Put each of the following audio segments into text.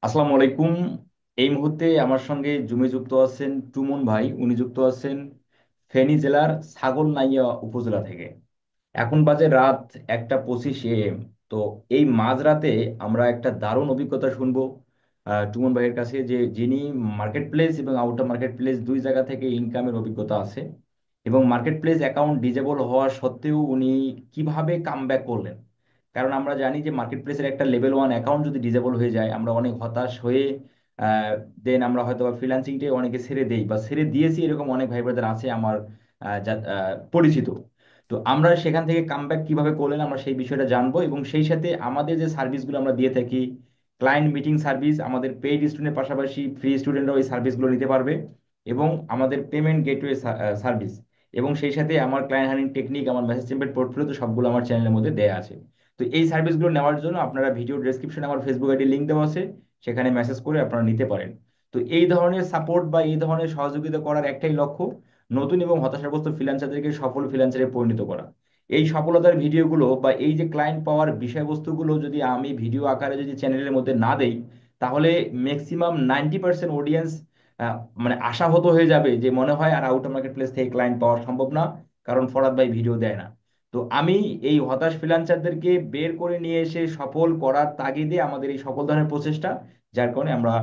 আসসালামু আলাইকুম। এই মুহূর্তে আমার সঙ্গে জুমে যুক্ত আছেন টুমন ভাই। উনি যুক্ত আছেন ফেনী জেলার ছাগলনাইয়া উপজেলা থেকে। এখন বাজে রাত 1:25 AM। তো এই মাঝরাতে আমরা একটা দারুণ অভিজ্ঞতা শুনবো টুমন ভাইয়ের কাছে, যে যিনি মার্কেট প্লেস এবং আউটার মার্কেট প্লেস দুই জায়গা থেকে ইনকামের অভিজ্ঞতা আছে, এবং মার্কেট প্লেস অ্যাকাউন্ট ডিজেবল হওয়া সত্ত্বেও উনি কিভাবে কামব্যাক করলেন। কারণ আমরা জানি যে মার্কেট প্লেসের একটা লেভেল 1 অ্যাকাউন্ট যদি ডিজেবল হয়ে যায় আমরা অনেক হতাশ হয়ে দেন আমরা হয়তো বা ফ্রিল্যান্সিংটাই অনেকে ছেড়ে দেই বা ছেড়ে দিয়েছি, এরকম অনেক ভাই ব্রাদার আছে আমার পরিচিত। তো আমরা সেখান থেকে কামব্যাক কিভাবে করলেন আমরা সেই বিষয়টা জানবো, এবং সেই সাথে আমাদের যে সার্ভিসগুলো আমরা দিয়ে থাকি, ক্লায়েন্ট মিটিং সার্ভিস, আমাদের পেইড স্টুডেন্টের পাশাপাশি ফ্রি স্টুডেন্টরাও এই সার্ভিসগুলো নিতে পারবে, এবং আমাদের পেমেন্ট গেটওয়ে সার্ভিস, এবং সেই সাথে আমার ক্লায়েন্ট হ্যান্ডলিং টেকনিক, আমার মেসেজ টেমপ্লেট পোর্টফোলিও, তো সবগুলো আমার চ্যানেলের মধ্যে দেয়া আছে। তো এই সার্ভিসগুলো নেওয়ার জন্য আপনারা ভিডিও ডেসক্রিপশনে আমার ফেসবুক আইডি লিঙ্ক দেওয়া আছে, সেখানে মেসেজ করে আপনারা নিতে পারেন। তো এই ধরনের সাপোর্ট বা এই ধরনের সহযোগিতা করার একটাই লক্ষ্য, নতুন এবং হতাশাগ্রস্ত ফ্রিল্যান্সারদেরকে সফল ফ্রিল্যান্সারে পরিণত করা। এই সফলতার ভিডিওগুলো বা এই যে ক্লায়েন্ট পাওয়ার বিষয়বস্তুগুলো যদি আমি ভিডিও আকারে যদি চ্যানেলের মধ্যে না দেই, তাহলে ম্যাক্সিমাম 90% অডিয়েন্স মানে আশাহত হয়ে যাবে, যে মনে হয় আর আউট মার্কেট প্লেস থেকে ক্লায়েন্ট পাওয়া সম্ভব না, কারণ ফরহাদ ভাই ভিডিও দেয় না। তো আমি এই হতাশ ফ্রিল্যান্সারদেরকে বের করে নিয়ে এসে সফল করার তাগিদে আমাদের এই সকল ধরনের প্রচেষ্টা, যার কারণে আমরা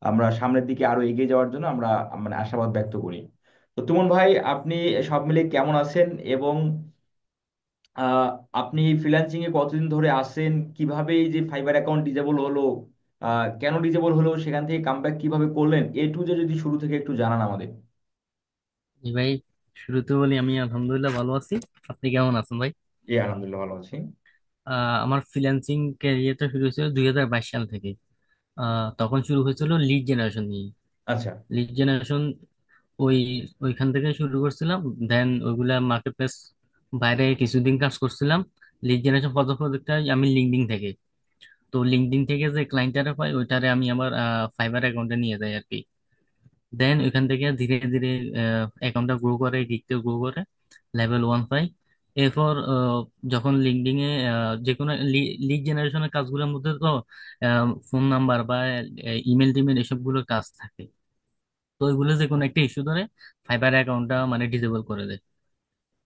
আমরা সামনের দিকে আরো এগিয়ে যাওয়ার জন্য আমরা মানে আশাবাদ ব্যক্ত করি। তো তুমন ভাই, আপনি সব মিলে কেমন আছেন, এবং আহ, আপনি ফ্রিল্যান্সিং এ কতদিন ধরে আছেন, কিভাবে এই যে ফাইবার অ্যাকাউন্ট ডিজেবল হলো, কেন ডিজেবল হলো, সেখান থেকে কামব্যাক কিভাবে করলেন, এ টু যে যদি শুরু থেকে একটু জানান আমাদের। জি ভাই, শুরুতে বলি আমি আলহামদুলিল্লাহ ভালো আছি। আপনি কেমন আছেন ভাই? জি আলহামদুলিল্লাহ ভালো আছি। আমার ফ্রিল্যান্সিং ক্যারিয়ারটা শুরু হয়েছিল 2022 সাল থেকে। তখন শুরু হয়েছিল লিড জেনারেশন নিয়ে। আচ্ছা। লিড জেনারেশন ওই ওইখান থেকে শুরু করছিলাম। দেন ওইগুলা মার্কেট প্লেস বাইরে কিছুদিন কাজ করছিলাম। লিড জেনারেশন প্রজেক্টটা আমি লিঙ্কডিন থেকে। তো লিঙ্কডিন থেকে যে ক্লায়েন্টারে পাই ওইটারে আমি আমার ফাইবার অ্যাকাউন্টে নিয়ে যাই আর কি। দেন ওইখান থেকে ধীরে ধীরে অ্যাকাউন্টটা গ্রো করে, গিগতে গ্রো করে লেভেল 1 পাই। এরপর যখন লিঙ্কডিন এ যে কোনো লিড জেনারেশনের কাজগুলোর মধ্যে তো ফোন নাম্বার বা ইমেল টিমেল এসবগুলোর কাজ থাকে। তো ওইগুলো যে কোনো একটা ইস্যু ধরে ফাইবার অ্যাকাউন্টটা মানে ডিসেবল করে দেয়।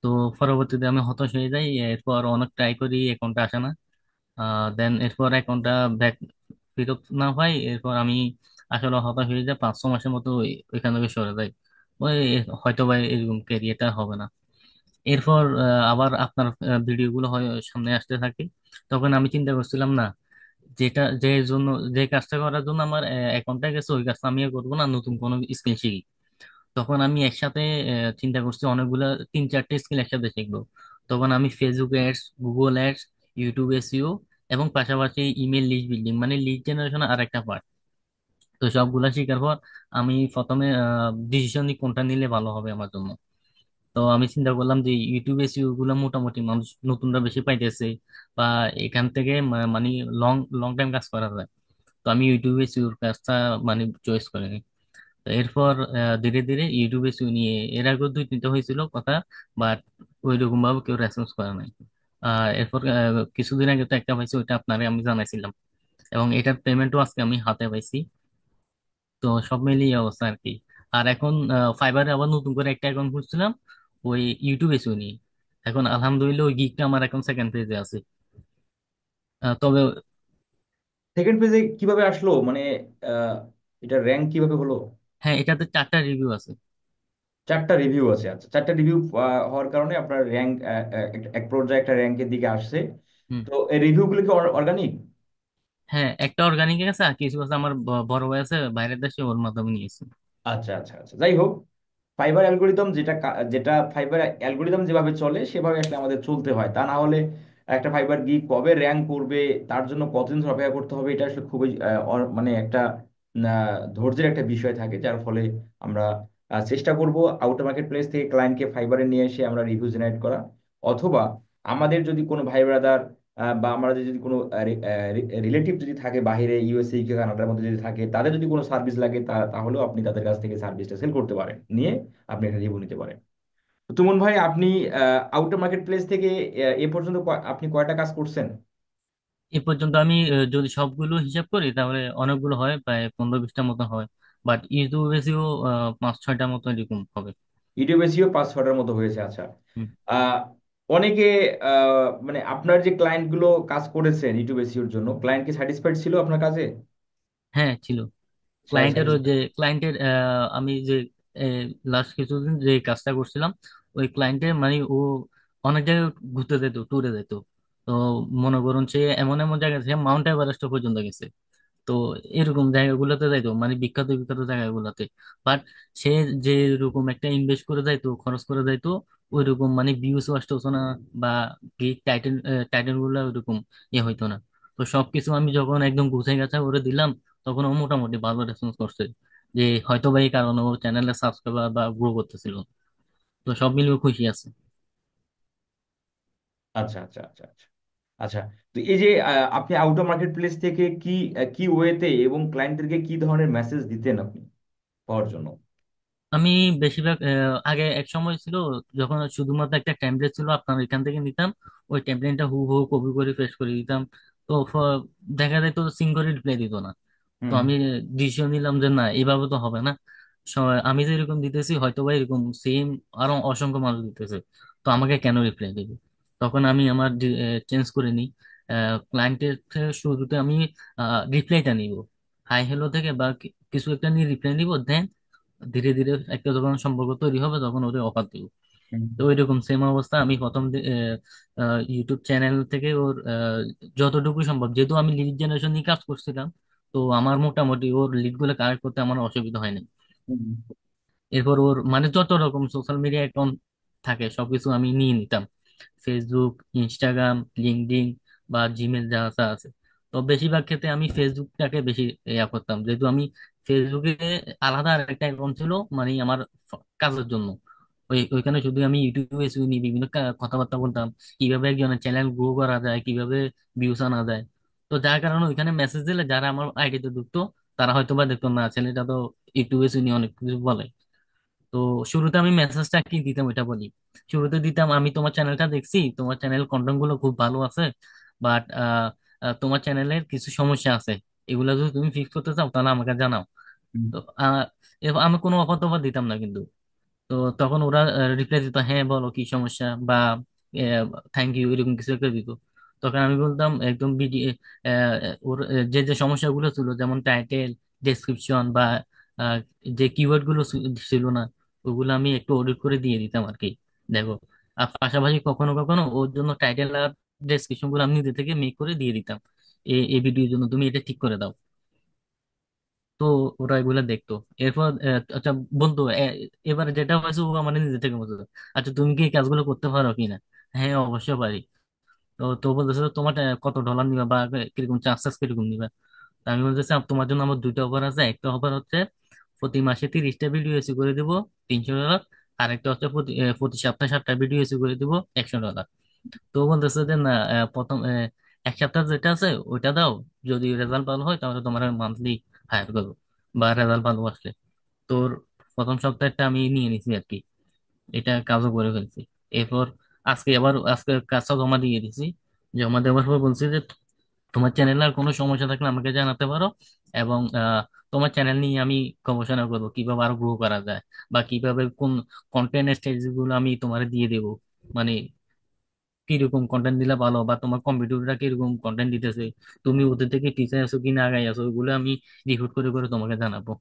তো পরবর্তীতে আমি হতাশ হয়ে যাই। এরপর অনেক ট্রাই করি, অ্যাকাউন্টটা আসে না। দেন এরপর অ্যাকাউন্টটা ব্যাক ফেরত না হয়, এরপর আমি আসলে হতাশ হয়ে যাই, 5-6 মাসের মতো ওইখান থেকে সরে যাই। ওই হয়তো বা এরকম ক্যারিয়ারটা হবে না। এরপর আবার আপনার ভিডিওগুলো হয় সামনে আসতে থাকে। তখন আমি চিন্তা করছিলাম না, যেটা যে জন্য যে কাজটা করার জন্য আমার অ্যাকাউন্টটা গেছে ওই কাজটা আমি আর করবো না, নতুন কোনো স্কিল শিখি। তখন আমি একসাথে চিন্তা করছি অনেকগুলা 3-4টে স্কিল একসাথে শিখবো। তখন আমি Facebook ads, Google ads, YouTube SEO এবং পাশাপাশি ইমেল লিস্ট বিল্ডিং মানে লিড জেনারেশন আর একটা পার্ট। তো সবগুলা শেখার পর আমি প্রথমে ডিসিশন নিই কোনটা নিলে ভালো হবে আমার জন্য। তো আমি চিন্তা করলাম যে ইউটিউব এসইও গুলা মোটামুটি মানুষ নতুনরা বেশি পাইতেছে, বা এখান থেকে মানে লং লং টাইম কাজ করা যায়। তো আমি ইউটিউব এসইওর কাজটা মানে চয়েস করে নিই। তো এরপর ধীরে ধীরে ইউটিউবে নিয়ে এর আগেও 2-3টা হয়েছিল কথা, বাট ওই রকম ভাবে কেউ রেসপন্স করে নাই। এরপর কিছুদিন আগে তো একটা পাইছি, ওইটা আপনারে আমি জানাইছিলাম, এবং এটার পেমেন্টও আজকে আমি হাতে পাইছি। তো সব মিলিয়ে এই অবস্থা আর কি। আর এখন ফাইবারে আবার নতুন করে একটা অ্যাকাউন্ট খুলছিলাম ওই ইউটিউবে নিয়ে। এখন আলহামদুলিল্লাহ ওই গিগটা আমার এখন সেকেন্ড পেজে আছে। তবে সেকেন্ড পেজে কিভাবে আসলো, মানে আহ, এটা র্যাঙ্ক কিভাবে হলো? হ্যাঁ, এটাতে 4টা রিভিউ আছে। 4টা রিভিউ আছে, আচ্ছা। 4টা রিভিউ হওয়ার কারণে আপনার র্যাঙ্ক এক পর্যায়ে একটা র্যাঙ্কের দিকে আসছে। হুম। তো এই রিভিউগুলো কি অর্গানিক? হ্যাঁ, একটা অর্গানিক আছে আর কিছু আছে আমার বড় ভাই আছে বাইরের দেশে, ওর মাধ্যমে নিয়েছি। আচ্ছা আচ্ছা আচ্ছা, যাই হোক। ফাইবার অ্যালগোরিদম যেটা ফাইবার অ্যালগোরিদম যেভাবে চলে সেভাবে আসলে আমাদের চলতে হয়, তা না হলে একটা ফাইবার গিগ কবে র্যাঙ্ক করবে, তার জন্য কতদিন ধরে অপেক্ষা করতে হবে, এটা আসলে খুবই মানে একটা ধৈর্যের একটা বিষয় থাকে, যার ফলে আমরা চেষ্টা করব আউটার মার্কেট প্লেস থেকে ক্লায়েন্টকে ফাইবারে নিয়ে এসে আমরা রিভিউ জেনারেট করা, অথবা আমাদের যদি কোনো ভাই ব্রাদার বা আমাদের যদি কোনো রিলেটিভ যদি থাকে বাইরে, ইউএসএ কে কানাডার মধ্যে যদি থাকে, তাদের যদি কোনো সার্ভিস লাগে তাহলেও আপনি তাদের কাছ থেকে সার্ভিসটা সেল করতে পারেন, নিয়ে আপনি একটা রিভিউ নিতে পারেন। তো তুমন ভাই, আপনি আউটার মার্কেট প্লেস থেকে এ পর্যন্ত আপনি কয়টা কাজ করছেন? এ পর্যন্ত আমি যদি সবগুলো হিসাব করি তাহলে অনেকগুলো হয়, প্রায় 15-20টা মতো হয়। বাট ইউটিউবে বেশিও 5-6টা মতো এরকম হবে। ইউটিউবে এসিও 5-6টার মতো হয়েছে, আচ্ছা। হুম। আহ, অনেকে মানে আপনার যে ক্লায়েন্ট গুলো কাজ করেছেন ইউটিউব এসিওর জন্য, ক্লায়েন্ট কি স্যাটিসফাইড ছিল আপনার কাজে? হ্যাঁ, ছিল। ক্লায়েন্টেরও স্যাটিসফাইড। যে ক্লায়েন্টের আমি যে লাস্ট কিছুদিন যে কাজটা করছিলাম, ওই ক্লায়েন্টের মানে ও অনেক জায়গায় ঘুরতে যেত, ট্যুরে যেত। তো মনে করুন সে এমন এমন জায়গা, সে মাউন্ট এভারেস্ট পর্যন্ত গেছে। তো এরকম জায়গাগুলোতে যাইতো, মানে বিখ্যাত বিখ্যাত জায়গাগুলোতে। বাট সে যে রকম একটা ইনভেস্ট করে যাইতো, খরচ করে যাইতো, ওই রকম মানে ভিউজ আসতো না, বা টাইটেল টাইটেল গুলো ওইরকম হইতো না। তো সবকিছু আমি যখন একদম গুছাই গাছা করে দিলাম, তখন ও মোটামুটি ভালো রেসপন্স করছে, যে হয়তো বা এই কারণে ওর চ্যানেলে সাবস্ক্রাইবার বা গ্রো করতেছিল। তো সব মিলিয়ে ও খুশি আছে। আচ্ছা, আচ্ছা, আচ্ছা, আচ্ছা। আচ্ছা, তো এই যে আপনি আউট অফ মার্কেট প্লেস থেকে কি কি ওয়েতে এবং ক্লায়েন্টদেরকে কি ধরনের মেসেজ দিতেন আপনি পাওয়ার জন্য? আমি বেশিরভাগ আগে এক সময় ছিল যখন শুধুমাত্র একটা টেমপ্লেট ছিল, আপনার এখান থেকে নিতাম, ওই টেমপ্লেটটা হুবহু কপি করে পেস্ট করে দিতাম। তো দেখা যায় তো সিং করে রিপ্লাই দিত না। তো হুম, আমি ডিসিশন নিলাম যে না, এভাবে তো হবে না। আমি যে এরকম দিতেছি হয়তো বা এরকম সেম আরো অসংখ্য মানুষ দিতেছে, তো আমাকে কেন রিপ্লাই দেবে? তখন আমি আমার চেঞ্জ করে নিই। ক্লায়েন্টের শুরুতে আমি রিপ্লাইটা নিব, হাই হ্যালো থেকে বা কিছু একটা নিয়ে রিপ্লাই নিব, দেন ধীরে ধীরে একটা যখন সম্পর্ক তৈরি হবে তখন ওদের অফার দিব। হুম, তো ওইরকম সেম অবস্থা আমি প্রথম ইউটিউব চ্যানেল থেকে ওর যতটুকু সম্ভব, যেহেতু আমি লিড জেনারেশন নিয়ে কাজ করছিলাম, তো আমার মোটামুটি ওর লিড গুলো কালেক্ট করতে আমার অসুবিধা হয়নি। হুম, এরপর ওর মানে যত রকম সোশ্যাল মিডিয়া অ্যাকাউন্ট থাকে সবকিছু আমি নিয়ে নিতাম, ফেসবুক, ইনস্টাগ্রাম, লিঙ্কডইন বা জিমেল যা যা আছে। তো বেশিরভাগ ক্ষেত্রে আমি ফেসবুকটাকে বেশি করতাম, যেহেতু আমি ফেসবুকে আলাদা একটা অ্যাকাউন্ট ছিল, মানে আমার কাজের জন্য। ওইখানে শুধু আমি ইউটিউবে শুনি বিভিন্ন কথাবার্তা বলতাম, কিভাবে একজনের চ্যানেল গ্রো করা যায়, কিভাবে ভিউস আনা যায়। তো যার কারণে ওইখানে মেসেজ দিলে যারা আমার আইডিতে ঢুকতো, তারা হয়তো বা দেখতো না ছেলেটা তো ইউটিউবে শুনি অনেক কিছু বলে। তো শুরুতে আমি মেসেজটা কি দিতাম ওইটা বলি। শুরুতে দিতাম, আমি তোমার চ্যানেলটা দেখছি, তোমার চ্যানেল কন্টেন্ট গুলো খুব ভালো আছে, বাট তোমার চ্যানেলের কিছু সমস্যা আছে, এগুলো যদি তুমি ফিক্স করতে চাও তাহলে আমাকে জানাও। হুম, তো এবার আমি কোনো অফার টফার দিতাম না কিন্তু। তো তখন ওরা রিপ্লাই দিত, হ্যাঁ বলো কি সমস্যা, বা থ্যাংক ইউ, এরকম কিছু একটা দিত। তখন আমি বলতাম একদম ওর যে যে সমস্যাগুলো ছিল, যেমন টাইটেল, ডেসক্রিপশন বা আহ, যে কিওয়ার্ড গুলো ছিল না, ওগুলো আমি একটু অডিট করে দিয়ে দিতাম আর কি। দেখো, আর পাশাপাশি কখনো কখনো ওর জন্য টাইটেল আর ডেসক্রিপশন গুলো আমি নিজে থেকে মেক করে দিয়ে দিতাম, এই ভিডিওর জন্য তুমি এটা ঠিক করে দাও। তো ওরা এগুলা দেখতো। এরপর আচ্ছা বন্ধু, এবারে যেটা হয়েছে ও আমার নিজে থেকে বলতো, আচ্ছা তুমি কি এই কাজগুলো করতে পারো কিনা? হ্যাঁ অবশ্যই পারি। তো তো বলতেছে তো তোমার কত ডলার নিবা, বা কিরকম চার্জেস কিরকম নিবা? তা আমি বলতেছি তোমার জন্য আমার দুইটা অফার আছে। একটা অফার হচ্ছে প্রতি মাসে 30টা ভিডিও এসি করে দেবো, $300। আর একটা হচ্ছে প্রতি সপ্তাহে 7টা ভিডিও এসি করে দেবো, $100। তো বলতেছে যে না, প্রথম 1 সপ্তাহ যেটা আছে ওইটা দাও, যদি রেজাল্ট ভালো হয় তাহলে তোমার মান্থলি হায়ার করবো, বা রেজাল্ট ভালো আসলে। তোর প্রথম সপ্তাহটা আমি নিয়ে নিছি আর কি, এটা কাজও করে ফেলছি। এরপর আজকে কাজটা জমা দিয়ে দিছি। জমা দেওয়ার পর বলছি যে তোমার চ্যানেলে আর কোনো সমস্যা থাকলে আমাকে জানাতে পারো, এবং তোমার চ্যানেল নিয়ে আমি গবেষণা করবো কিভাবে আরো গ্রো করা যায়, বা কিভাবে কোন কন্টেন্ট স্ট্র্যাটেজি গুলো আমি তোমার দিয়ে দেবো, মানে কিরকম কন্টেন্ট দিলে ভালো, বা তোমার কম্পিটিটররা কিরকম কন্টেন্ট দিতেছে, তুমি ওদের থেকে পিছিয়ে আছো কিনা আগাই আছো, ওইগুলো আমি রিক্রুট করে করে তোমাকে জানাবো।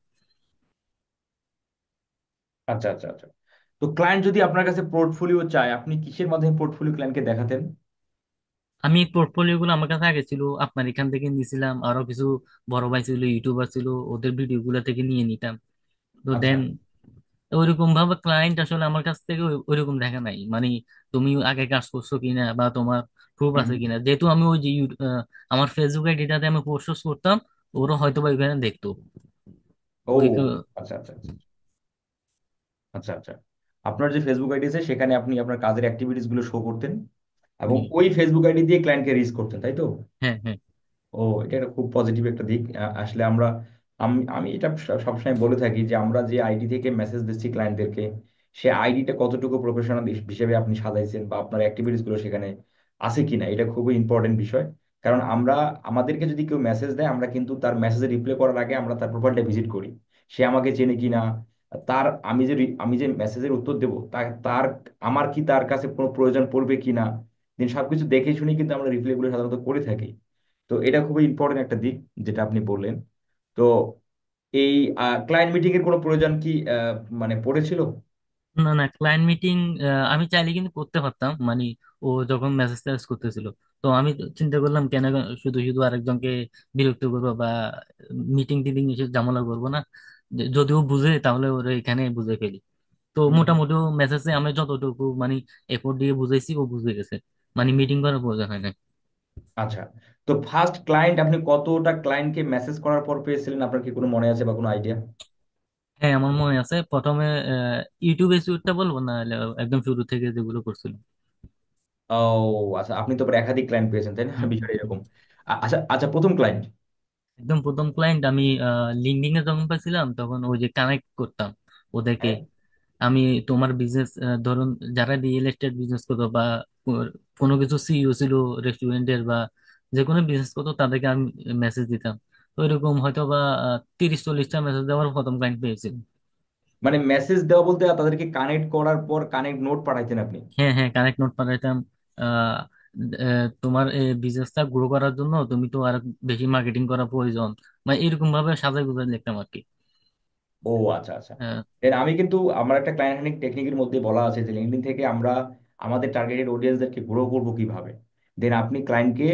আচ্ছা, আচ্ছা, আচ্ছা। তো ক্লায়েন্ট যদি আপনার কাছে পোর্টফোলিও চায়, আপনি কিসের মাধ্যমে পোর্টফোলিও ক্লায়েন্টকে দেখাতেন? আমি পোর্টফোলিও গুলো আমার কাছে আগে ছিল, আপনার এখান থেকে নিয়েছিলাম, আরো কিছু বড় ভাই ছিল ইউটিউবার ছিল, ওদের ভিডিও গুলা থেকে নিয়ে নিতাম। তো আচ্ছা। দেন ওইরকম ভাবে ক্লায়েন্ট আসলে আমার কাছ থেকে ওইরকম দেখা নাই, মানে তুমি আগে কাজ করছো কিনা বা তোমার প্রুফ হুম, আছে হুম। কিনা। যেহেতু আমি ওই যে আমার ফেসবুক আইডিটাতে আমি পোস্ট করতাম, ওরা হয়তো বা ওইখানে দেখতো। ও, ওই আচ্ছা, আচ্ছা, আচ্ছা, আচ্ছা, আচ্ছা। আপনার যে ফেসবুক আইডি আছে সেখানে আপনি আপনার কাজের অ্যাক্টিভিটিস গুলো শো করতেন এবং ওই ফেসবুক আইডি দিয়ে ক্লায়েন্টকে রিচ করতেন, তাই তো? হ্যাঁ, হ্যাঁ। ও, এটা একটা খুব পজিটিভ একটা দিক। আসলে আমি এটা সবসময় বলে থাকি যে আমরা যে আইডি থেকে মেসেজ দিচ্ছি ক্লায়েন্টদেরকে, সে আইডিটা কতটুকু প্রফেশনাল হিসেবে আপনি সাজাইছেন বা আপনার অ্যাক্টিভিটিস গুলো সেখানে আছে কিনা, এটা খুবই ইম্পর্টেন্ট বিষয়। কারণ আমরা, আমাদেরকে যদি কেউ মেসেজ দেয়, আমরা কিন্তু তার মেসেজে রিপ্লাই করার আগে আমরা তার প্রোফাইলটা ভিজিট করি, সে আমাকে চেনে কিনা, তার আমি যে মেসেজের উত্তর দেবো তার আমার কি তার কাছে কোনো প্রয়োজন পড়বে কিনা, দেন সবকিছু দেখে শুনে কিন্তু আমরা রিপ্লাইগুলো সাধারণত করে থাকি। তো এটা খুবই ইম্পর্টেন্ট একটা দিক যেটা আপনি বললেন। তো এই ক্লায়েন্ট মিটিং এর কোনো প্রয়োজন কি মানে পড়েছিল? না না, ক্লায়েন্ট মিটিং আমি চাইলে কিন্তু করতে পারতাম, মানে ও যখন মেসেজ টেসেজ করতেছিল, তো আমি তো চিন্তা করলাম কেন শুধু শুধু আরেকজনকে বিরক্ত করবো বা মিটিং টিটিং এসে ঝামেলা করবো না, যদিও বুঝে তাহলে ওরা এখানে বুঝে ফেলি। তো হুম, হুম। মোটামুটি মেসেজে আমি যতটুকু মানে এফোর্ট দিয়ে বুঝাইছি ও বুঝে গেছে, মানে মিটিং করার প্রয়োজন হয় না। আচ্ছা, তো ফার্স্ট ক্লায়েন্ট আপনি কতটা ক্লায়েন্টকে মেসেজ করার পর পেয়েছিলেন, আপনার কি কোনো মনে আছে বা কোনো আইডিয়া? হ্যাঁ, আমার মনে আছে প্রথমে ইউটিউবে শুরুটা বলবো না, একদম শুরু থেকে যেগুলো করছিলাম। ও আচ্ছা, আপনি তো আবার একাধিক ক্লায়েন্ট পেয়েছেন তাই না? হুম, বিষয়টা হুম। এরকম। আচ্ছা আচ্ছা, প্রথম ক্লায়েন্ট। একদম প্রথম ক্লায়েন্ট আমি লিঙ্কডইন এ যখন পাইছিলাম তখন ওই যে কানেক্ট করতাম ওদেরকে। হ্যাঁ। আমি তোমার বিজনেস, ধরুন যারা রিয়েল এস্টেট বিজনেস করতো বা কোনো কিছু সিইও ছিল রেস্টুরেন্টের বা যে কোনো বিজনেস করতো, তাদেরকে আমি মেসেজ দিতাম। তো এরকম হয়তো বা 30-40টা মেসেজ দেওয়ার প্রথম ক্লায়েন্ট পেয়েছি। মানে মেসেজ দেওয়া বলতে তাদেরকে কানেক্ট করার পর কানেক্ট নোট পাঠাইতেন আপনি? হ্যাঁ হ্যাঁ, কানেক্ট নোট পাঠাইতাম। আহ, তোমার বিজনেসটা গ্রো করার জন্য তুমি তো আর বেশি মার্কেটিং করা প্রয়োজন, মানে এরকম ভাবে সাজাই গুজাই লিখতাম আর কি। ও আচ্ছা আচ্ছা। আহ, দেন আমি কিন্তু, আমার একটা ক্লায়েন্ট হ্যান্ডলিং টেকনিকের মধ্যে বলা আছে যে লিঙ্কডইন থেকে আমরা আমাদের টার্গেটেড অডিয়েন্সদেরকে গ্রো করবো কিভাবে। দেন আপনি ক্লায়েন্টকে,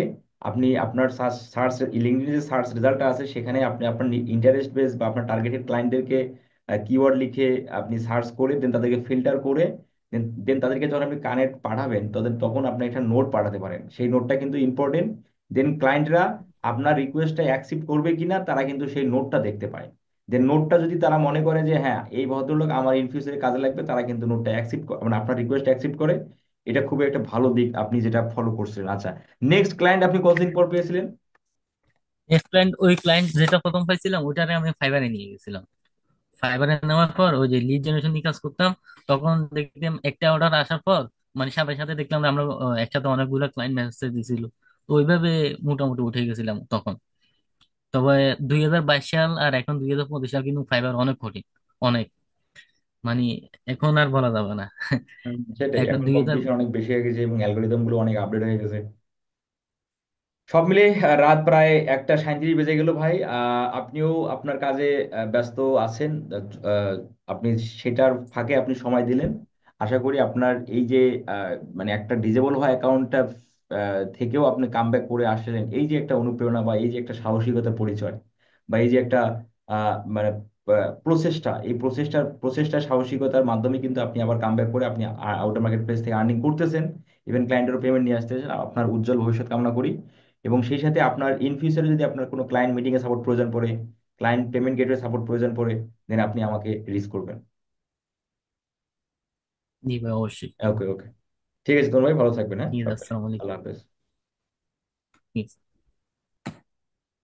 আপনি আপনার সার্চ সার্চ লিঙ্কডইনে যে সার্চ রেজাল্টটা আছে সেখানে আপনি আপনার ইন্টারেস্ট বেস বা আপনার টার্গেটেড ক্লায়েন্টদেরকে কিওয়ার্ড লিখে আপনি সার্চ করে দেন তাদেরকে ফিল্টার করে দেন দেন তাদেরকে যখন আপনি কানেক্ট পাঠাবেন তখন আপনি একটা নোট পাঠাতে পারেন, সেই নোটটা কিন্তু ইম্পর্টেন্ট। দেন ক্লায়েন্টরা আপনার রিকোয়েস্টটা অ্যাকসেপ্ট করবে কিনা তারা কিন্তু সেই নোটটা দেখতে পায়। যে নোটটা যদি তারা মনে করে যে হ্যাঁ এই ভদ্রলোক আমার ইন ফিউচারে কাজে লাগবে, তারা কিন্তু নোটটা অ্যাকসেপ্ট মানে আপনার রিকোয়েস্ট অ্যাকসেপ্ট করে। এটা খুবই একটা ভালো দিক আপনি যেটা ফলো করছিলেন। আচ্ছা, নেক্সট ক্লায়েন্ট আপনি কতদিন পর পেয়েছিলেন? নেক্সট ক্লায়েন্ট, ওই ক্লায়েন্ট যেটা প্রথম পাইছিলাম ওইটারে আমি ফাইবারে নিয়ে গেছিলাম। ফাইবারে নেওয়ার পর ওই যে লিড জেনারেশন নিয়ে কাজ করতাম, তখন দেখলাম একটা অর্ডার আসার পর মানে সাথে সাথে দেখলাম যে আমরা একসাথে অনেকগুলো ক্লায়েন্ট মেসেজ দিছিল। তো ওইভাবে মোটামুটি উঠে গেছিলাম তখন। তবে 2022 সাল আর এখন 2025 সাল কিন্তু ফাইবার অনেক কঠিন, অনেক, মানে এখন আর বলা যাবে না। সেটাই, এখন এখন 2000। কম্পিটিশন অনেক বেশি হয়ে গেছে এবং অ্যালগোরিদম গুলো অনেক আপডেট হয়ে গেছে। সব মিলে রাত প্রায় 1টা 37 বেজে গেল ভাই। আপনিও আপনার কাজে ব্যস্ত আছেন। আহ, আপনি সেটার ফাঁকে আপনি সময় দিলেন। আশা করি আপনার এই যে মানে একটা ডিজেবল হওয়া অ্যাকাউন্টটা থেকেও আপনি কামব্যাক করে আসলেন, এই যে একটা অনুপ্রেরণা বা এই যে একটা সাহসিকতার পরিচয় বা এই যে একটা মানে প্রচেষ্টা, এই প্রচেষ্টার সাহসিকতার মাধ্যমে কিন্তু আপনি আবার কামব্যাক করে আপনি আউটার মার্কেট প্লেস থেকে আর্নিং করতেছেন, ইভেন ক্লায়েন্টেরও পেমেন্ট নিয়ে আসতেছেন। আপনার উজ্জ্বল ভবিষ্যৎ কামনা করি। এবং সেই সাথে আপনার ইন ফিউচারে যদি আপনার কোনো ক্লায়েন্ট মিটিং এ সাপোর্ট প্রয়োজন পড়ে, ক্লায়েন্ট পেমেন্ট গেটওয়ে সাপোর্ট প্রয়োজন পড়ে, দেন আপনি আমাকে রিচ করবেন। জি ভাই, অবশ্যই। ওকে ওকে, ঠিক আছে তোমার ভাই, ভালো থাকবেন, হ্যাঁ, ঠিক আছে, ওকে। আসসালামু আল্লাহ আলাইকুম। হাফেজ।